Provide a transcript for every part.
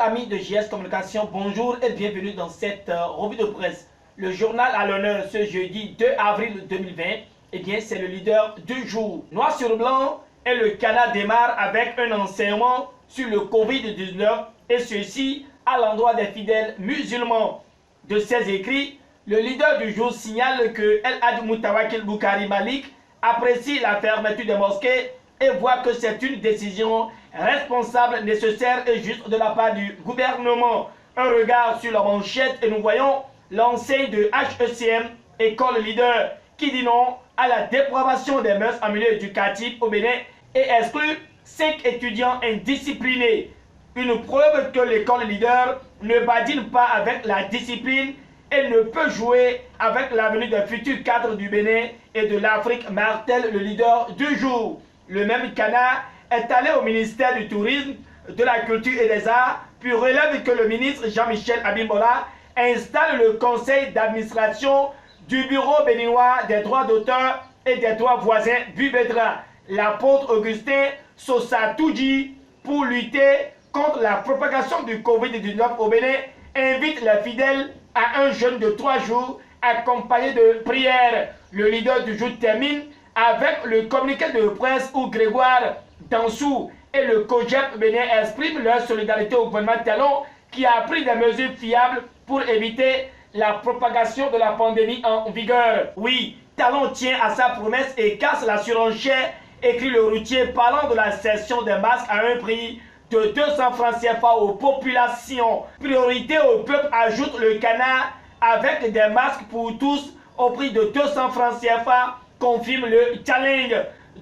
amis de JS Communication, bonjour et bienvenue dans cette revue de presse. Le journal à l'honneur ce jeudi 2 avril 2020, eh bien c'est le leader du jour. Noir sur blanc, et le Canada démarre avec un enseignement sur le Covid-19 et ceci à l'endroit des fidèles musulmans. De ses écrits, le leader du jour signale que El Hadj Moutawakil Boukari Malik apprécie la fermeture des mosquées et voit que c'est une décision responsable, nécessaire et juste de la part du gouvernement. Un regard sur la manchette et nous voyons l'enseigne de HECM, école leader, qui dit non à la dépravation des mœurs en milieu éducatif au Bénin et exclut 5 étudiants indisciplinés. Une preuve que l'école leader ne badine pas avec la discipline et ne peut jouer avec l'avenir des futurs cadres du Bénin et de l'Afrique, martèle le leader du jour. Le même canard est allé au ministère du Tourisme, de la Culture et des Arts, puis relève que le ministre Jean-Michel Abimbola installe le conseil d'administration du Bureau béninois des droits d'auteur et des droits voisins Bubedra. L'apôtre Augustin Sosa-Toudji, pour lutter contre la propagation du Covid-19 au Bénin, invite les fidèles à un jeûne de 3 jours accompagné de prières. Le leader du jour termine avec le communiqué de presse où Grégoire Dansou et le COGEP Bénin expriment leur solidarité au gouvernement Talon qui a pris des mesures fiables pour éviter la propagation de la pandémie en vigueur. Oui, Talon tient à sa promesse et casse la surenchère, écrit le routier parlant de la cession des masques à un prix de 200 francs CFA aux populations. Priorité au peuple, ajoute le canard, avec des masques pour tous au prix de 200 francs CFA, confirme le challenge.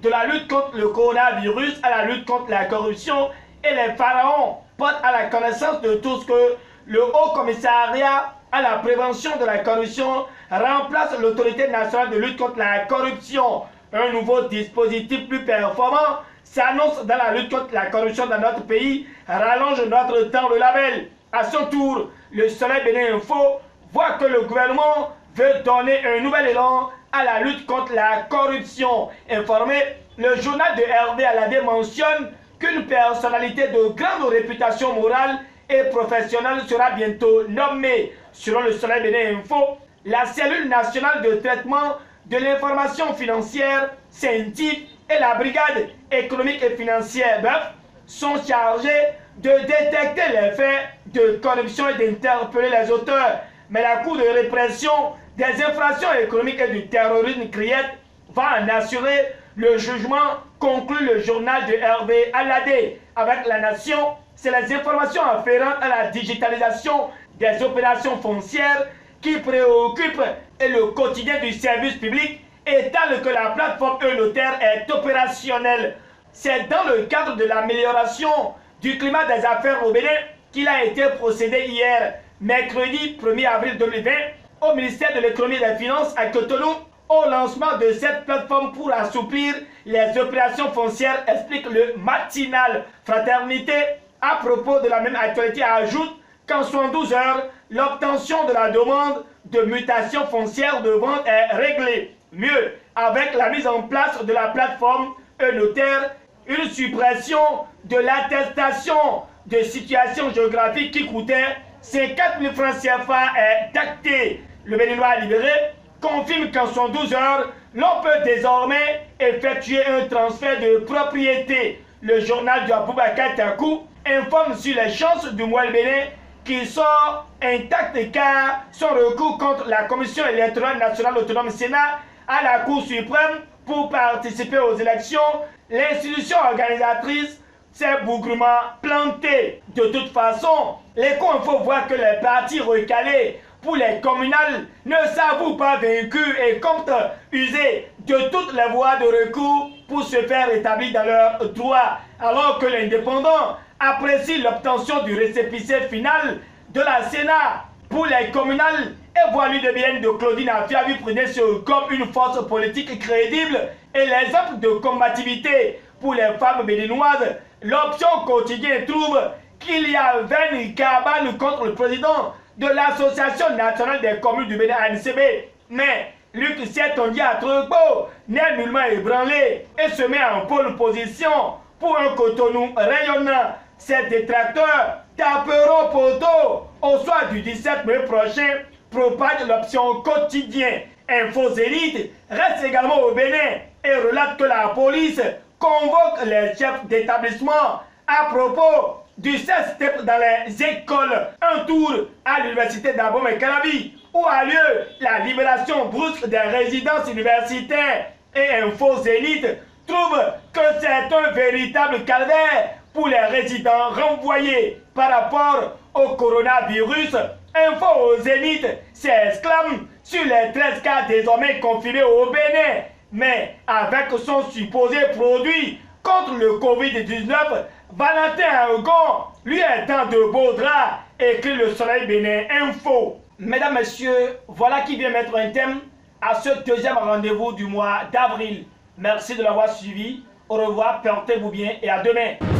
De la lutte contre le coronavirus à la lutte contre la corruption, et les pharaons portent à la connaissance de tous que le Haut Commissariat à la prévention de la corruption remplace l'autorité nationale de lutte contre la corruption. Un nouveau dispositif plus performant s'annonce dans la lutte contre la corruption dans notre pays, rallonge notre temps le label. À son tour, le Soleil Bénin Info voit que le gouvernement veut donner un nouvel élan à la lutte contre la corruption. Informé, le journal de Hervé Aladé mentionne qu'une personnalité de grande réputation morale et professionnelle sera bientôt nommée. Selon le Soleil Bénin Info, la cellule nationale de traitement de l'information financière, CENTIF, et la brigade économique et financière BEF sont chargés de détecter les faits de corruption et d'interpeller les auteurs. Mais la Cour de répression des infractions économiques et du terrorisme CRIET va en assurer le jugement, conclut le journal de Hervé Aladé. Avec La Nation, c'est les informations afférentes à la digitalisation des opérations foncières qui préoccupent et le quotidien du service public étale que la plateforme e-notaire est opérationnelle. C'est dans le cadre de l'amélioration du climat des affaires au Bénin qu'il a été procédé hier, mercredi 1er avril 2020, au ministère de l'économie et des finances à Cotonou, au lancement de cette plateforme pour assouplir les opérations foncières, explique le matinal Fraternité. À propos de la même actualité, ajoute qu'en 72 heures, l'obtention de la demande de mutation foncière de vente est réglée. Mieux, avec la mise en place de la plateforme e-notaire, une suppression de l'attestation de situation géographique qui coûtait 50 000 francs CFA est actée. Le Béninois libéré confirme qu'en 72 heures, l'on peut désormais effectuer un transfert de propriété. Le journal de Aboubakar Takou informe sur les chances du Moual Bénin qui sort intact car son recours contre la Commission électorale nationale autonome Sénat à la Cour suprême pour participer aux élections, l'institution organisatrice s'est bougrement plantée. De toute façon, l'Éco-Info voit que les partis recalés pour les communales ne s'avouent pas vaincus et comptent user de toutes les voies de recours pour se faire établir dans leurs droits, alors que l'indépendant apprécie l'obtention du récépissé final de la Sénat pour les communales et voit l'UDBN de Claudine Afiavi prenait comme une force politique crédible et l'exemple de combativité pour les femmes béninoises. L'option quotidienne trouve qu'il y a 20 cabanes contre le président de l'Association nationale des communes du Bénin ANCB. Mais Luc Sietongi à Trogbo n'est nullement ébranlé et se met en pole position pour un Cotonou rayonnant. Ses détracteurs taperont poteau au soir du 17 mai prochain, propage l'option quotidien. Info Zénith reste également au Bénin et relate que la police convoque les chefs d'établissement à propos du CESTEP dans les écoles. Un tour à l'université d'Abomey-Calavi où a lieu la libération brusque des résidences universitaires. Et Info Zénith trouve que c'est un véritable calvaire pour les résidents renvoyés par rapport au coronavirus. Info au Zénith s'exclame sur les 13 cas désormais confirmés au Bénin, mais avec son supposé produit contre le Covid-19, Valentin Agon lui est dans de beaux draps, écrit le Soleil Bénin Info. Mesdames, Messieurs, voilà qui vient mettre un thème à ce deuxième rendez-vous du mois d'avril. Merci de l'avoir suivi. Au revoir, portez-vous bien et à demain.